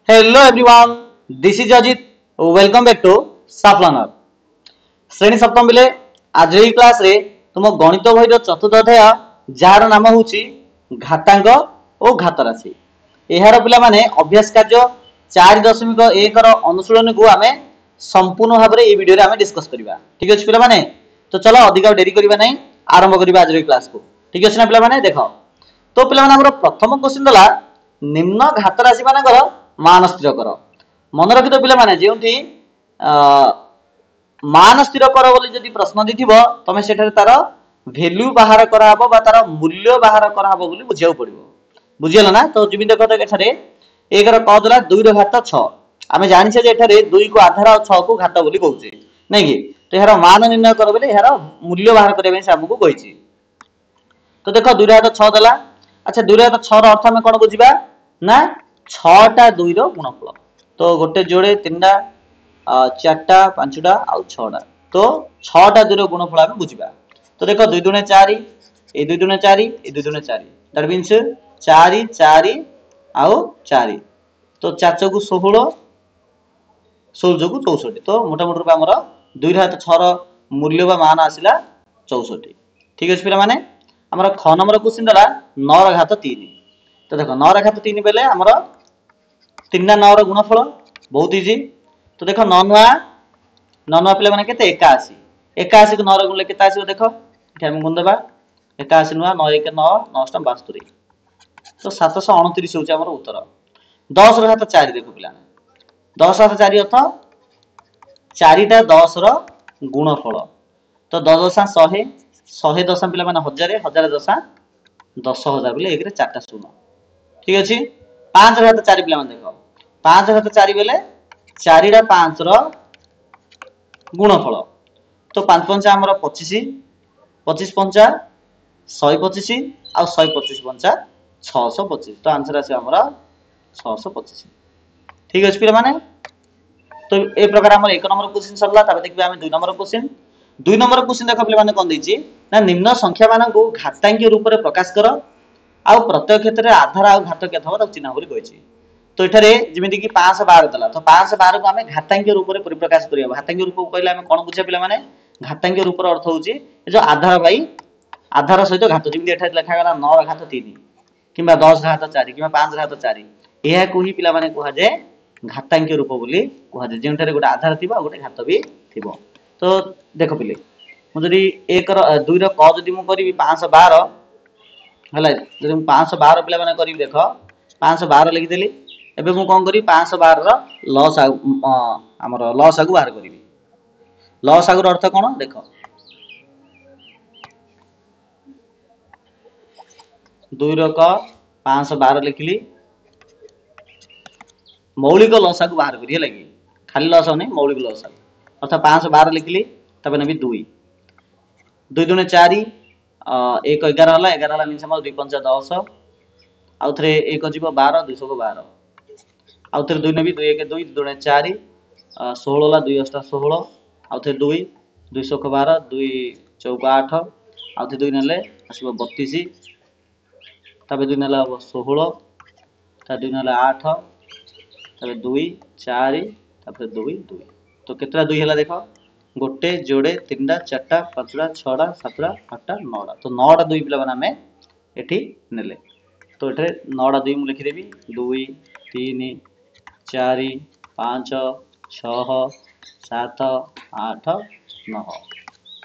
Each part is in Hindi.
Hello everyone, this is Ajit. Welcome back to Saf Learner. श्रेणी सप्तम बिले आज এই ক্লাস রে तुम गणित বহির चतुर्थ अध्याय जार नाम होची घातांक और घात राशि। एहार पिला माने अभ्यास कार्य 4.1 रो अनुशीलन को आमे संपूर्ण भाबरे ए वीडियो रे आमे डिस्कस करबा। ठीक अछि पिला माने, तो चलो अधिक देरी करबा नै आरंभ करबा आज रे क्लास को। ठीक अछि ना पिला माने, देखो तो पिला माने हमर प्रथम क्वेश्चन दला निम्न घात राशि मानकर मान स्थिर कर। मन रखि तो पिला माने जेउथि मान स्थिर कर बोली जदि प्रश्न दिथिबो तमे सेठारे तार वैल्यू बाहर करा हबो बा तार मूल्य बाहर करा हबो बोली बुझियाउ पड़िबो। बुझियला ना? तो जिमि देखो त एठारे 1 रो क दला 2 रो घात 6। आमे जानि छे जे एठारे 2 को आधार और 6 को घात बोली कहउचे नै कि। तो एहार मान निर्णय कर बोली एहार मूल्य बाहर करे बे से हमकु कहिछि। तो देखो 2 रो घात 6 दला। अच्छा 2 रो घात 6 रो अर्थ हमें कोन बुझिबा ना 6 टा 2 रो गुणफल। तो गोटे जोड़े 3 टा 4 टा 5 टा और 6 टा। तो 6 टा 2 रो गुणफल हमें बुझिबा। तो देखो 2 दुने 4 ए 2 दुने 4 ए 2 दुने 4 दैट मींस 4 4 और 4। तो 4 को 16 16 को 64। तो मोटा मोटी रूप हमर 2 रो घात 6 रो मूल्य बा मान आसिला 64। ठीक अछि पिला माने हमर ख नंबर क्वेश्चन दला 9 रो घात 3। तो देखो 9 रो घात 3 बेले हमर 3 टा 9 रो गुणफल बहुत इजी। तो देखो 9 9 पिला माने केते 81। 81 को 9 रो गुणले केते आसीबो देखो एठी हम गुण देबा 81 9 9 1 9 9 72। तो 729 होचे हमर उत्तर। 10 रो घात 4 देखो पिला 10 घात 4 अर्थ 4 टा 10 रो गुणफल। तो 10 दशा 100 100 दशा पिला माने 1000 1000 दशा 10000 बोले एक रे 4 टा शून्य। ठीक अछि। 5 घात 4 पिला माने देखो 5 घात 4 बेले 4 टा 5 रो गुणफल। तो 5 पंचा हमर 25 25 पंचा 125 और 125 पंचा 625। तो आंसर आसे हमर 625। ठीक अछि पिला माने। तो ए प्रकार हमर 1 नंबर क्वेश्चन सरला। तबे देखबे हम 2 नंबर क्वेश्चन। 2 नंबर क्वेश्चन देखो पिला माने कोन दैछि ना निम्न संख्या मानन को घातांकीय रूप रे प्रकाश कर आउ प्रत्येक क्षेत्र रे आधार आउ घात केते हबो त चिन्ह बोली कहिछि। तो एठारे जेमिति कि 512 दला। तो 512 को हमें घातांकीय रूप रे परिप्रकाश करिया। घातांकीय रूप कहले हम कोन बुझिया पिला माने घातांकीय रूप रो अर्थ होछि जो आधार बाई आधार सहित घात। जेमिति एठा लिखा गला 9 घात 3 किबा 10 घात 4 किबा 5 घात 4 एहा को ही पिला माने कहा जे घातांकीय रूप बोली कहा जे जेंटारे गोटे आधार थिबा गोटे घात भी थिबो। तो देखो पिले मु जदी 1 रो 2 रो क जदी मु करबी 512 हला जदी मु 512 पिला माने करबी देखो 512 लिखि देली। एबे मु कोन करी 512 रो लॉस हमर लॉस आगु बाहर करबी। लॉस आगु अर्थ कोन देखो 2 रो क 512 लिखली मौलिक लॉस आगु बाहर करी लागि खाली लॉस नै मौलिक लॉस अर्थात 512 लिखली तबे नबी 2 2 दुने 4 1 11 हला 11 हला मींस हमर 2 पंचा 10 आउ थरे 1 जीवो 12 200 को 12 आउ थरे 2 नबी 2 1 2 दुने 4 16 हला 2 8 16 आउ थरे 2 200 को 12 2 चौका 8 आउ थरे 2 नेले आसीबो 32 तबे 2 नेला 16 ता 2 नेला 8 तबे 2 4 तबे 2 2। तो केतरा 2 हला देखो गोटे जोड़े 3 टा 4 टा 5 टा 6 टा 7 टा 8 टा 9 टा। तो 9 टा 2 पिला माने हमें एठी नेले। तो एठे 9 टा 2 मु लिखि देबी 2 3 4 5 6 7 8 9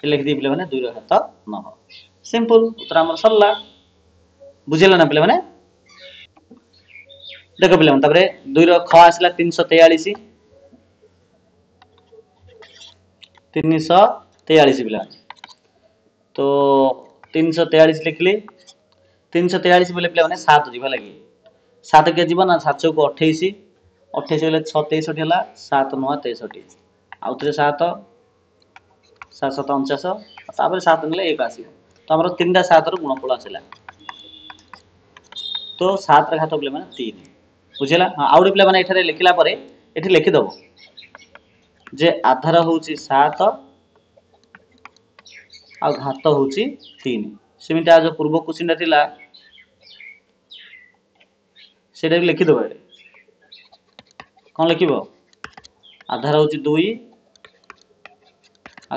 ए लिखि दी पिला माने 2 रो घात 9। सिंपल उत्तर हमर सरला। बुझिला ना पिला माने। देखो पिला माने तबरे 2 रो ख आसला 343 343 पिला। तो 343 लिखली 343 बोले पिला माने 7 जीवा लागि 7 के जीवन ना 7 को 28 28 बोले 6 63 हला 7 9 63 आउ थरे 7 7 7 49 तापर 7 नेले 1 आसी। तो हमर 3 टा 7 रो गुणफल आसिला। तो 7 रे घात पिला माने 3 बुझिला। हां आउडी पिला माने एठारे लिखिला परे एठी लिखि दबो जे आधार होउची 7 आ घात होउची 3। सेमिटा जो पूर्व क्वेश्चन थिला सेटा लिखि दबो। कौन लिख आधार हूँ 2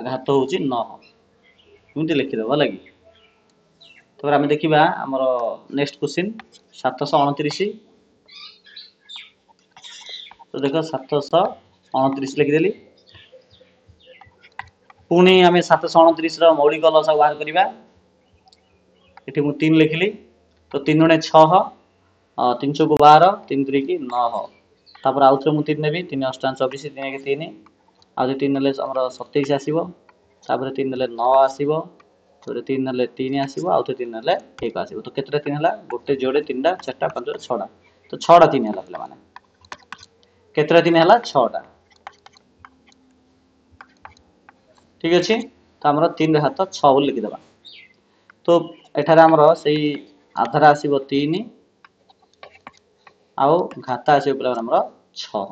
घात हूँ 9 एमती लिखिदेव लगे। तो आम देखा आमर नेक्स्ट क्वेश्चन 729। तो देख 729 लिखिदेली पुणी आम 729 मौलिक लसागु बाहर करवा। ये मुझे 3 लिखिली तो 3 गुणे 6 3 चौको 12 3 3 की 9 तापर आउ थे मुझे 3 नेबी 3 8 24 3 1 3 आउ 3 ने 27 आसो तापर 3 ने 9 आसो 3 ने 3 आसो आउ 3 ने 1 आसो। तो केतटा 3 है गोटे जोड़े 3टा 4टा 5टा 6टा तो 6टा 3 है पे मैंने केतटा 3 है 6टा। ठीक अच्छे तो आम 3 हाथ 6 बोली लिखिदेवा। तो एठार आमर से आधार आसो 3 आउ घात आसो पे आमर 6।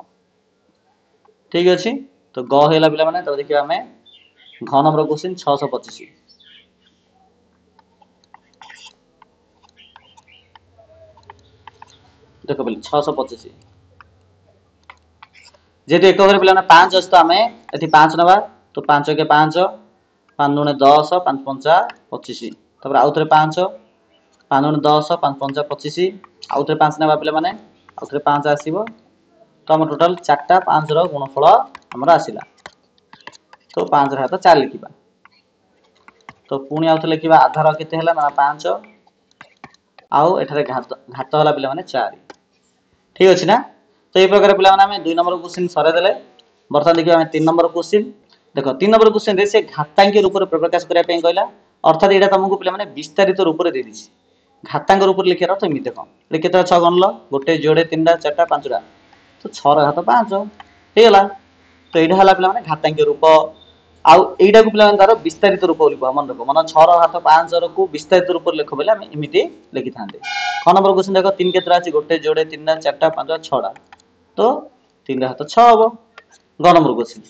ठीक अच्छे तो गला पे मैंने तो देखिए आम घ नंबर क्वेश्चन 625। देख पे 625 जेहतु एक पे 5 अच्छे तो आम ये 5 नवा तो 5 के 5 5 गुणे 10 5 5 25 तापर आउ थे 5 5 गुणे 10 5 5 25 आउ थे 5 नवा पे मैंने आउ थे 5 आसो तो आम टोटाल 4टा 5 गुणफल आमर आसला। तो 5 हाथ 4 लिखा तो पुणी आउ लिखा आधार केते है ना 5 आउ एठारे घात घात है पे मैंने 4। ठीक अच्छे ना। तो ये प्रकार पे 2 नंबर क्वेश्चन सरेदे। बर्तमान देखिए आम 3 नंबर क्वेश्चन देख 3 नंबर क्वेश्चन से घातांकी रूप में प्रकाश करने कहला अर्थात यहाँ तुमको पे विस्तारित रूप में देदी घातांक रूप में लिखार अर्थ एमती देख के 6 गणल गोटे जोड़े 3टा 4टा 5टा तो 6 घात 5 होगा। तो यहाँ है पे घातांक रूप आईटा को पे तार विस्तारित रूप मन रख मन 6 घात 5 को विस्तारित रूप में लिख बोले एमती लिखि था। 6 नंबर क्वेश्चन देख 3 केतरा अच्छी गोटे जोड़े 3टा 4टा 5टा 6टा तो 3 हाथ 6 हम। घ नंबर क्वेश्चन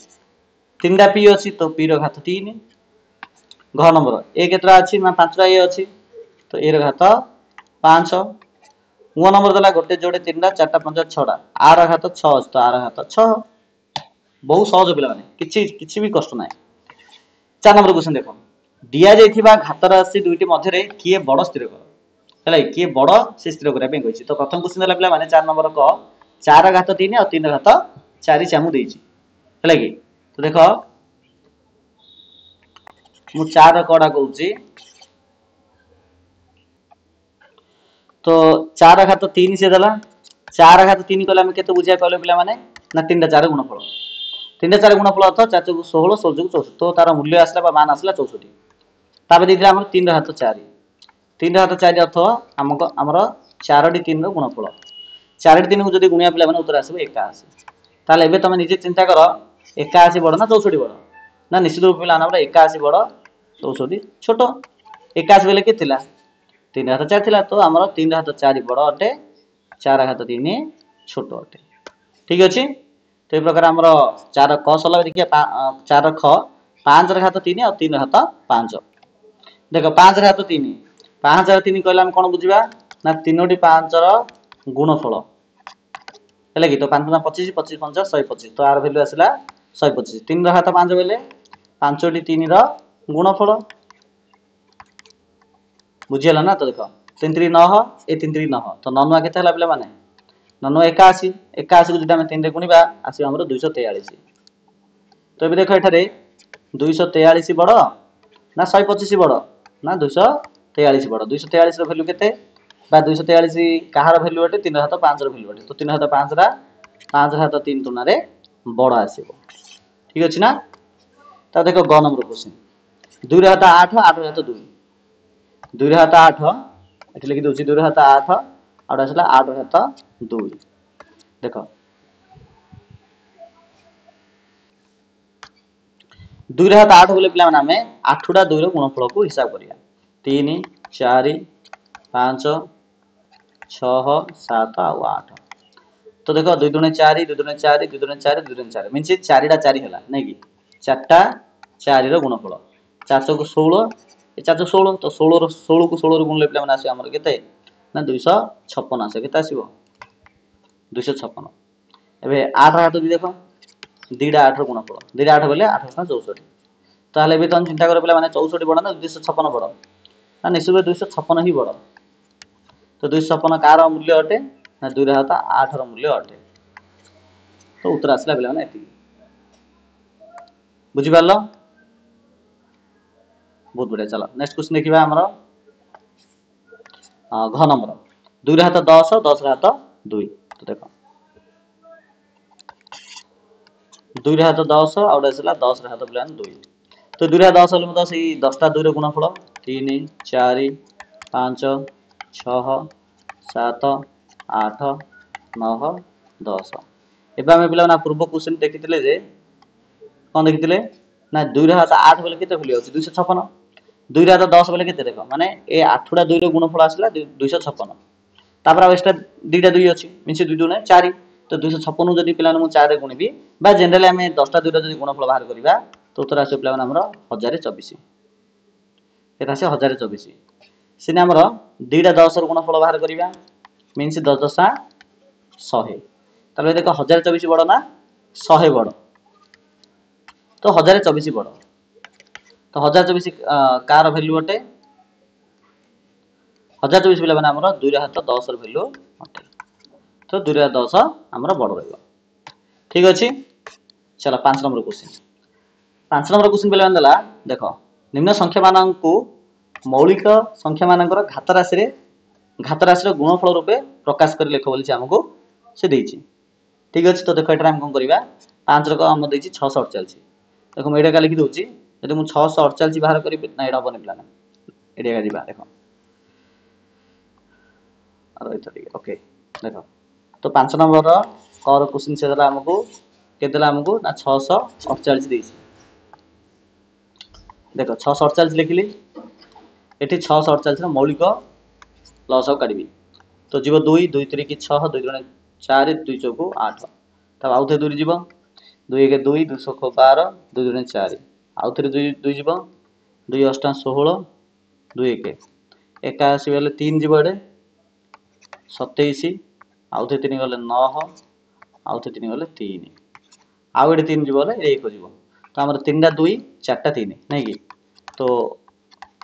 3टा पी अच्छी तो पी घात 3। घ नंबर ए केतरा अच्छी ना 5टा ए अच्छी तो ए घात 5। ग नंबर देला गोटे जोड़े 3टा 4टा 5टा 6टा आर घात 6 तो आर घात 6। बहुत सहज पे किसी भी कष्ट ना। 4 नंबर क्वेश्चन देख दि जा घात राशि दुईटी मध्य किए बड़ स्थिर कर है किए बड़ से स्थिर करने कही। तो प्रथम क्वेश्चन है पे 4 नंबर क 4 घात 3 और 3 घात 4 से आमको है कि। तो देख मु 4 कड़ा कहूँ तो 4 घात 3 से देला 4 घात 3 कले के बुझा कहले पे मैंने ना 3टा 4 गुणफल 3टा 4 गुणफल अर्थ 4 चौक 16 16 चौक 64 तो तार मूल्य आसला मान आसला 64। तापर देखिए आम 3 हाथ 4 3 हाथ 4 अर्थ आमको आमर 4टी 3 गुणफल 4टी 3 को जब गुणिया पे मैंने उत्तर आसो 81। ताले एबे तुम निजे चिंता कर 81 बड़ ना 64 बड़ ना निश्चित रूप में 81 बड़ 64 छोट 81 बेले के 3 हाथ 4 थिला तो आमर 3 हाथ 4 बड़ अटे 4 हाथ 3 छोट अटे। ठीक अच्छे तो ये प्रकार आमर 4 क सला देखिए 4 ख 5 घात 3 और 3 हाथ 5 देख 5 घात 3 5 घात 3 कहले कौन बुझा ना 3टी 5 गुणफल है कि। तो 5 25 25 5 125 तो आर भैल्यू आसला 125 3 हाथ 5 बेले 5टी 3 गुणफल बुझीगला ना। तो देख 3 3 9 ए 3 3 9 तो 9 के पे मैंने 9 81 81 को जो 3 गुणा आसो आम 243। तो ये देख ये 243 बड़ ना 125 बड़ ना 243 बड़ 243 भैल्यू के 243 कहार भैल्यू अटे 3 हाथ 5 भैल्यू अटे तो 3 हाथ 5 हाथ 3 तुलना बड़ आसो। ठीक अच्छे ना। तो देख ग नंबर क्वेश्चन 2 हाथ 8 8 हाथ 2 2 हाथ 8 ये लिखी दूसरी 2 हाथ 8 और आसला 8 हाथ 2 देख 2 हाथ 8 बोले पे आम 8टा 2 गुणफल को हिसाब करिया 3 4 5 6 7 और 8। तो देख 2 दुणे 4 2 दुणे 4 2 दुणे 4 2 दुणे 4 मीन 4टा 4 है नहीं कि 4टा 4 गुणफल 4 चौक 16 4 चौक 16 तो 16 को 16 गुणले पे आसे आमर केते ना 256 आसे केते आसीबो 256। एबे 8 हाथ दी देखो दीटा 8 रो गुणफल दीटा 8 बोले 8 का 64 ताहले भी तुम चिंता करो पिला माने 64 बड़ ना 256 बड़ ना निश्चित 256 ही बड़ तो 256 कार मूल्य अटे ना 2 रे हाथ 8 रो मूल्य अटे तो उत्तर आसला पिला माने एति बुझी पारलो बहुत बढ़िया चलो नेक्स्ट क्वेश्चन देखिबा हमरो घ नंबर 2 रे हाथ 10 10 रे हाथ 2 तो देखो 2 रे हाथ 10 आ उडा आसला 10 रे हाथ पिला 2 तो 2 रे हाथ 10 होले मत सेही 10 टा 2 रे गुणफल 3 4 5 6 7 8 9 10 एबे हम पिला ना पूर्व क्वेश्चन देखितिले जे कोन देखितिले ना 2 रे हाथ 8 बोले केते भूली होची 256 2 रे हाथ 10 बोले केते देखो माने ए 8 टा 2 रे गुणफल आसला 256 तापर एक्स्ट्रा दीटा 2 अछि मिसे 2 2 4 तो 256 जदि पिला मु 4 रे गुणिबी बा जनरली हमें 10 टा 2 रे जदि गुणफल बाहर करिबा तो उत्तर आसे पिला हमर 1024 एटा से 1024 सिने हमर दीटा 10 रो गुणफल बाहर करिबा मींस 10 10 100 तबे देखो 1024 बड़ ना 100 बड़ तो 1024 बड़ तो 1024 कार वैल्यू अटे 1024 पिला माने हमर 2 रे हाथ 10 रो वैल्यू अटे तो 2 रे हाथ 10 हमर बड़ रहइबो ठीक अछि चलो 5 नंबर क्वेश्चन 5 नंबर क्वेश्चन पिला माने दला देखो निम्न संख्या माननकु मौलिक संख्या मानकर घात राशि रो गुणफल रूपे प्रकाश कर लेख बोली हमको से देछि ठीक अछि तो देखो एटा हम कोन करिबा 5 रो हम देछि 648 देखो मैं एटा का लिखि दोछि यदि मु 648 बाहर करी ना एटा बने प्लान एटा का दिबा देखो अरे ठीक ओके देखो तो 5 नंबर रो कर क्वेश्चन से दला हमको केतला हमको ना 648 देछि देखो 648 लिखिली एठी 648 रो मौलिक लसव काढबी तो जीव 2 2 3 की 6 2 गुणे 4 2 चौको 8 तब आउथे 2 जीव 2 1 2 2 6 12 2 गुणे 4 आउथे 2 2 जीव 2 8 16 2 1 81 गले 3 जीव एडे 27 आउथे 3 गले 9 आउथे 3 गले 3 आउ एडे 3 जीव गले 1 जीव तो हमर 3 टा 2 4 टा 3 नै की तो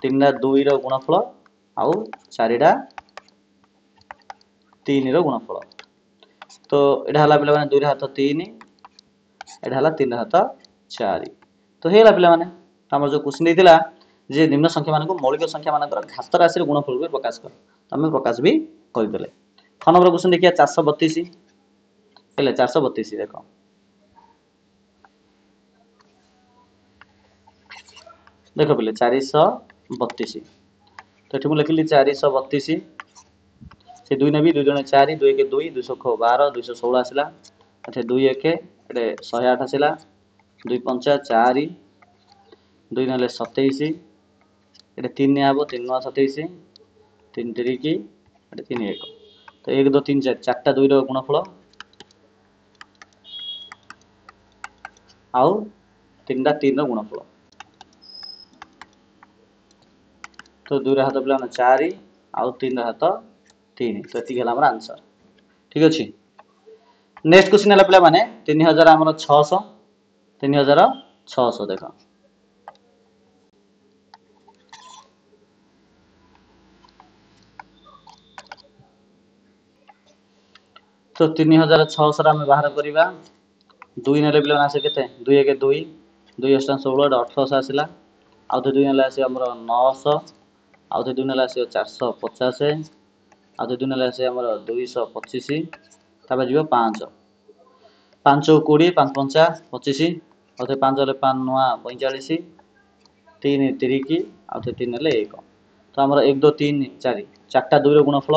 3 टा 2 रो गुणफल आउ 4 टा 3 रो गुणफल तो एडा हला पिला माने 2 रे हाथ 3 एडा हला 3 रे हाथ 4 तो हेला पिला माने हमर जो क्वेश्चन दिथिला जे निम्न संख्या मानको मौलिक संख्या मानकर घात राशि रो गुणफल रूपे प्रकाश कर तमे प्रकाश भी करि देले ख नंबर क्वेश्चन देखिया 432 हेले 432 देखो देखो पिले 432 तो एठी मु लिखिली 432 से 2 नेबी 2 जने 4 2 1 2 212 216 आसिला एठे 2 1 एटे 108 आसिला 2 5 4 2 नले 27 एटे 3 ने आबो 3 9 27 3 3 की एटे 3 1 तो 1 2 3 4 चारटा 2 रो गुणफल आउ 3 टा 3 रो गुणफल तो 2 रे हाथ पिला 4 आउ 3 रे हाथ 3 तो एति गेला हमर आंसर ठीक अछि नेक्स्ट क्वेश्चन हला पिला माने 3000 हमर 600 3600 देखो तो 3600 रा हम बाहर करिबा 2 नेले पिला आसे केते 2 1 2 2 8 16 1800 आसिला आउ 2 नेले आसे हमर 900 आउ 2 नेले आसे 450 आउ 2 नेले आसे हमर 225 ताबे जीव 5 5 20 5 50 25 आउ 5 ले 5 9 45 3 3 की आउ 3 ले 1 तो हमर 1 2 3 4 चारटा 2 रो गुणफल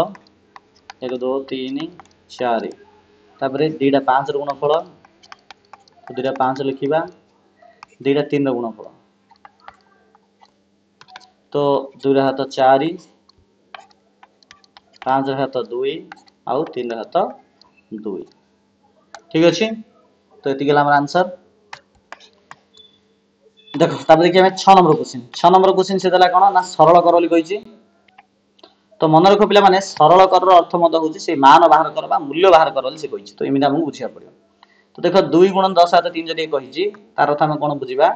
1 2 3 4 तापरे दीटा 5 रो गुणफल तो दीटा 5 लिखिबा दीटा 3 रो गुणफल तो 2 रे हाथ 4 5 रे हाथ 2 आउ 3 रे हाथ 2 ठीक अछि तो एति गेला हमर आंसर देखो तापर देखि हमें 6 नंबर क्वेश्चन से देला कोन ना सरल कर बोली कहिछि तो मन रखो पिला माने सरल कर रो अर्थ मत होछि से मान बाहर करबा मूल्य बाहर कर बोली से कहिछि तो एमिना हमहु बुझिया पड़ियो तो देख 2 गुणन 10 हाथ 3 जदि कही तार अर्थ आम कौन बुझा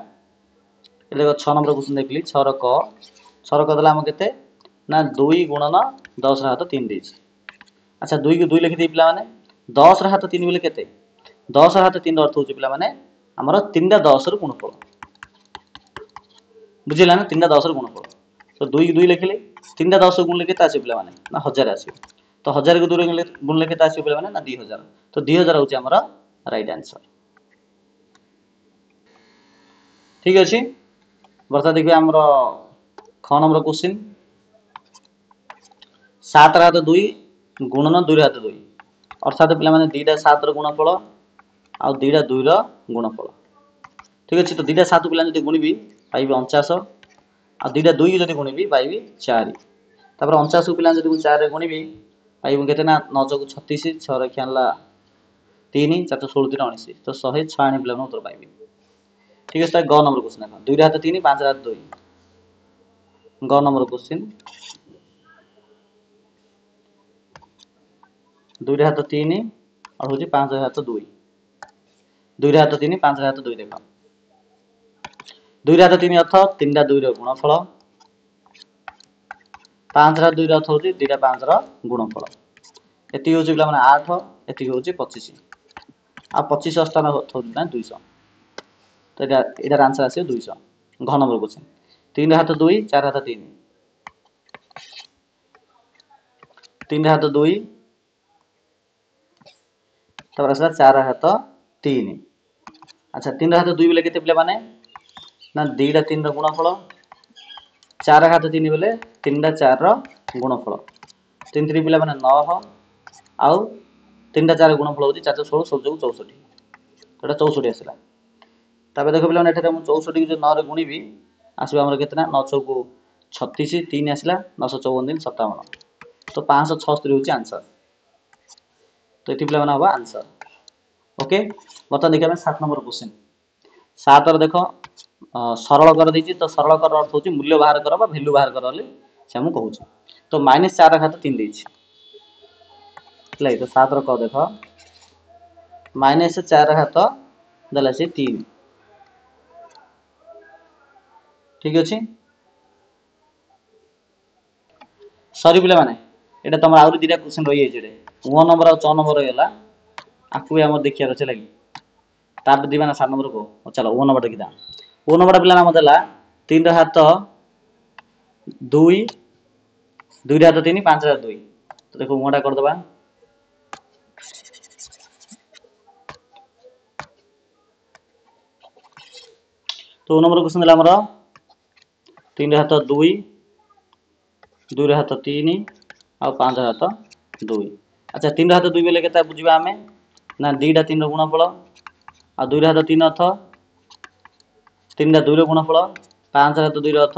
देख 6 नंबर क्वेश्चन देखली 6 र क देला हम केते ना 2 गुणन 10 हाथ 3 देछि। अच्छा 2 को 2 लिखि दे पिला माने 10 हाथ 3 बोले केते 10 हाथ 3 अर्थ होची पिला माने हमर 3 टा 10 रो गुणफल बुझिला ना 3 टा 10 रो गुणफल। तो 2 को 2 लिखले 3 टा 10 गुणले केते आसी पिला माने ना 1000 आसी। तो 1000 को 2 गुणले केते आसी पिला माने ना 2000। तो 2000 होची हमर राइट आंसर। ठीक अछि बर्ता देखिए हमर 6 नंबर क्वेश्चन 7 हाथ 2 गुणन 2 हाथ 2 अर्थात पिला माने 2 टा 7 रो गुणफल आ 2 टा 2 रो गुणफल। ठीक अछि तो 2 टा 7 पिला जदि गुणिबी पाइबे 49 आ 2 टा 2 जदि गुणिबी पाइबे 4 तापर 49 पिला जदि 4 रे गुणिबी पाइबे केते ना 9 चौक 36 6 रे खेनला 3 4 16 3 19 तो 106 आनी पिला उत्तर पाइबे। ठीक है ग नंबर क्वेश्चन देखो 2 हाथ 3 5 हाथ 2 ग नंबर क्वेश्चन 2 हाथ 3 और होची 5 हाथ 2 2 हाथ 3 5 हाथ 2 देखो 2 हाथ 3 अर्थ 3 टा 2 रो गुणफल 5 हाथ 2 रो अर्थ होची 2 टा 5 रो गुणफल एति होची पिला माने 8 एति होची 25 आ 25 स्थान अर्थ होची ना 200 तो एटार आंसर आसे 200 घ नंबर क्वेश्चन 3 हाथ 2 4 हाथ 3 3 हाथ 2 तब आसला 4 हाथ 3। अच्छा 3 हाथ 2 बेले केते पिला माने ना 2 टा 3 रो गुणफल 4 हाथ 3 बेले 3 टा 4 रो गुणफल 3 3 पिला माने 9 आउ 3 टा 4 गुणफल होची 4 16 16 64 एटा 64 आसला। तबे देखो पिला माने एठारे हम 64 को 9 रे गुणिबी आसीबा हमर केतना 9 चौक 36 3 आसला 954 दिन 57 तो 576 होची आंसर। तो एति पिला माने होबा आंसर। ओके बता देखिए 7 नंबर क्वेश्चन 7 रो देखो सरल कर देछि तो सरल कर अर्थ होची मूल्य बाहर कर बा वैल्यू बाहर कर ले से हम कहूची तो -4 घात 3 देछि ले तो 7 रो क देखो -4 घात दला से 3 ठीक अछि सॉरी पिला माने एटा तमरा आउरी दिरा क्वेश्चन रहि जाय जेडे 1 नंबर और 6 नंबर होला आकु हम देखिया रचे लागि ताप दिबा ना 7 नंबर को चलो 1 नंबर देखिदा 1 नंबर पिला नाम देला 3 हाथ 2 2 हाथ 3 5 हाथ 2 तो देखो मोटा कर दबा तो 1 नंबर क्वेश्चन देला हमर 3 हाथ 2 2 हाथ 3 और 5 हाथ 2। अच्छा 3 हाथ 2 बेले केता बुझिबा हमें ना 2 टा 3 रो गुणफल आ 2 हाथ 3 अर्थ 3 टा 2 रो गुणफल 5 हाथ 2 रो अर्थ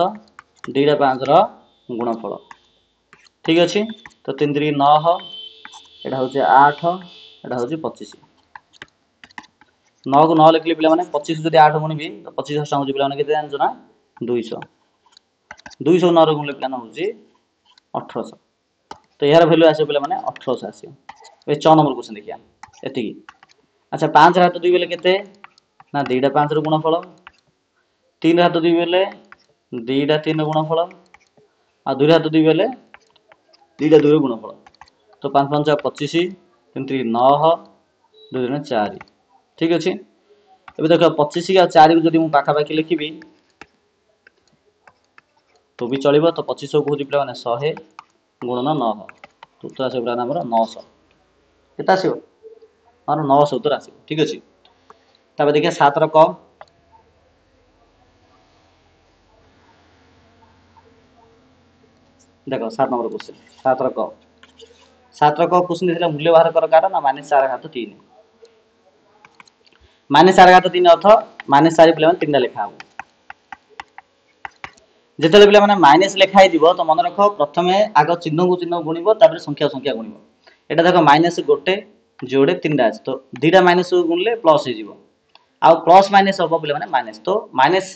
2 टा 5 रो गुणफल ठीक अछि तो 3 3 9 एटा होचे 8 एटा होचे 25 9 को 9 लिखले पिला माने 25 जदि 8 गुणिबी तो 25 हस्ता होची पिला माने केते जानजो ना 200 200 9 रो गुणले पिला ना होची 1800 तो यार वैल्यू आसे पिला माने 1800 आसे ए 6 नंबर क्वेश्चन देखिया एति अच्छा 5 हाथ 2 बेले केते ना 2 टा 5 रो गुणफल 3 हाथ 2 बेले 2 टा 3 रो गुणफल आ 2 हाथ 2 बेले 2 टा 2 रो गुणफल तो 5 5 25 3 3 9 2 3 4 ठीक अछि एबे देखो 25 का 4 को जदि मु पाखा पाखी लिखिबी तो भी चलिबो तो 2500 को होजी पिला माने 100 गुणन 9 तो उत्तर आसे पिला हमर 900 केता आसीबो और 900 उत्तर आसीबो ठीक अछि तबे देखिए 7 रो क देखो 7 नंबर क्वेश्चन 7 रो क 7 रो क क्वेश्चन दिला मूल्य बाहर कर कारण ना -4 घात 3 -4 घात 3 अर्थ -4 पिला माने 3 टा लेखा हो जेतले पिला माने माइनस लेखा दिबो तो मन रखो प्रथमे आग चिन्ह को चिन्ह गुणिबो तापर संख्या संख्या गुणिबो एटा देखो माइनस गोटे जोड़े 3 टा तो 2 टा माइनस गुणले प्लस हो जिवो आ प्लस माइनस होबो पिला माने माइनस तो माइनस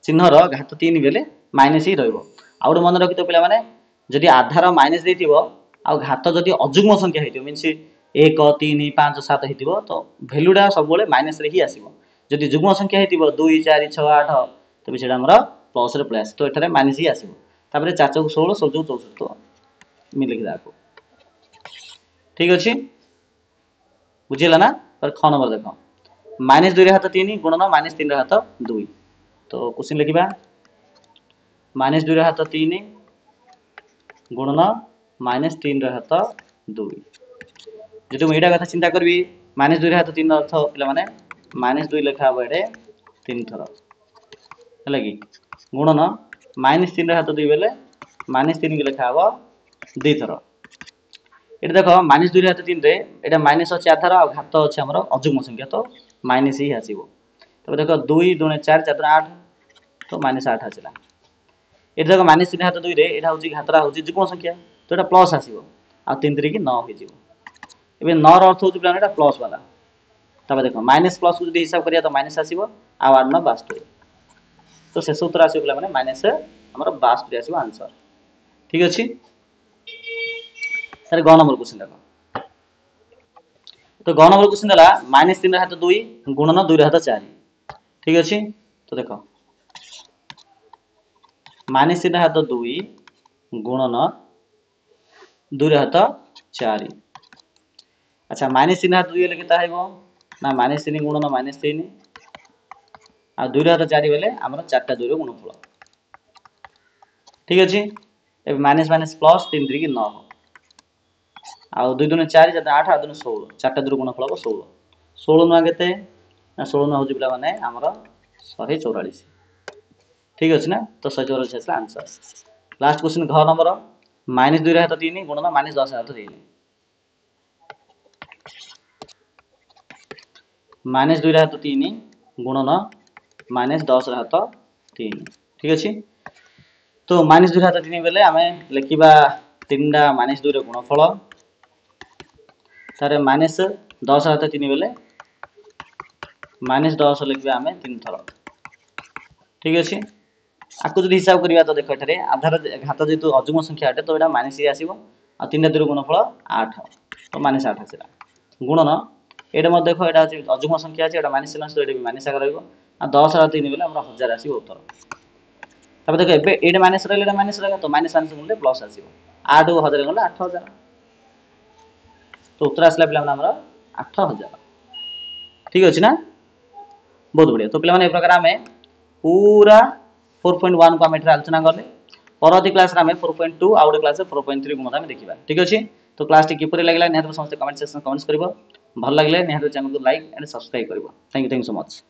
चिन्ह रो घात 3 बेले माइनस ही रहइबो आ मन रखितो पिला माने जदि आधार माइनस देथिबो आ घात जदि अजुग्म संख्या हेतिबो मींस 1 3 5 7 ହେଇଥିବ ତ ଭ୍ୟାଲୁଟା ସବୁବେଳେ ମାଇନସ ରେ ହିଁ ଆସିବ। ଯଦି ଯୁଗ୍ମ ସଂଖ୍ୟା ହେଇଥିବ 2 4 6 8 ତେବେ ସେଟା ଆମର ପ୍ଲସ ରେ ପଳେଇ ଆସିବ। ତ ଏଠାରେ ମାଇନସ ହିଁ ଆସିବ। ତାପରେ 4 ଚଉକୁ 16 16 ଚଉକୁ 64 ତ ମିଲେକି ଦାକୁ ठीक अछि बुझिला ना। पर ख नंबर देखो माइनस 2 रे हाथ 3 गुणन माइनस 3 रे हाथ 2 तो क्वेश्चन लिखिबा माइनस 2 रे हाथ 3 गुणन माइनस 3 रे हाथ 2 जदि मैं एटा कथा चिंता करबी माइनस 2 रे हाथ 3 अर्थ पिला माने माइनस 2 लिखा हबो एडे 3 थर हैला कि गुणन माइनस 3 रे हाथ 2 बेले माइनस 3 के लिखा हबो 2 थर। एटा देखो माइनस 2 रे हाथ 3 रे एटा माइनस अछि आधार आ घात अछि हमर अजुग्म संख्या तो माइनस ही आसीबो। तबे देखो 2 2 4 4 8 तो माइनस 8 आसिला। एटा देखो माइनस 3 हाथ 2 रे एटा होछि घातरा होछि जुग्म संख्या तो एटा प्लस आसीबो आ 3 3 की 9 हो जिवो। एबे 9 र अर्थ होछि प्लान एटा प्लस वाला। तबे देखो माइनस प्लस को जदि हिसाब करिया तो माइनस आसीबो आ 8 9 62 तो शेष उत्तर आसीबो प्ला माने माइनस हमर 62 आसीबो आंसर। ठीक अछि सर ग नंबर क्वेश्चन देखो तो ग नंबर क्वेश्चन देला माइनस 3 रे हाथ 2 गुणन 2 रे हाथ 4 ठीक अछि तो देखो माइनस 3 रे हाथ 2 गुणन 2 रे हाथ 4 अच्छा माइनस 3 हाथ 2 ले केता हेबो ना माइनस 3 गुणन माइनस 3 आ 2 रे हाथ 4 बेले हमर 4 टा 2 रे गुणफल ठीक अछि ए माइनस माइनस प्लस 3 3 की 9 आ 2 2 4 4 8 8 16 4 टा 2 रे गुणफल हो 16 16 नुआ केते ना 16 नुआ होछि पिला माने हमर 144 ठीक अछि ना तो 144 आसला आंसर। लास्ट क्वेश्चन घ नंबर माइनस 2 रे हाथ 3 गुणन माइनस 10 रे हाथ 3 माइनस 2 रे हाथ 3 गुणन माइनस 10 रे हाथ 3 ठीक अछि तो माइनस 2 रे हाथ 3 बेले आमे लिखिबा 3 टा माइनस 2 रे गुणफल तारे माइनस 10 रे हाथ 3 बेले माइनस 10 लिखबे आमे 3 थर ठीक अछि आकु जदि हिसाब करिया तो देखो एठारे आधार घात जेतु अजुग्म संख्या अटे तो एटा माइनस ही आसीबो आ 3 टा 2 रे गुणफल 8 तो माइनस 8 आसीला गुणन एटा मत देखो एटा अछि अजुग्म संख्या अछि एटा माइनस चिन्ह तो एटा भी माइनस आकार रहइबो आ 10 रा 3 बेले हमरा 1000 आसीबो उत्तर। तबे देखो एबे एटा माइनस रहले एटा माइनस रहला तो माइनस आंसर मुले प्लस आसीबो 8 को 1000 गला 8000 तो उत्तर आसला पिला हमरा 8000 ठीक अछि ना बहुत बढ़िया। तो पिला माने ए प्रकार हमें पूरा 4.1 को हम एठारे आलोचना करले परवर्ती क्लास रे हमें 4.2 आ ओडे क्लास रे 4.3 को हम देखिबा ठीक अछि। तो क्लास टी किपरि लागला नेहत समस्त कमेंट सेक्शन कमेंट्स करिवो भल लागले नेहत चैनल को लाइक एंड सब्सक्राइब करिवो थैंक यू सो मच।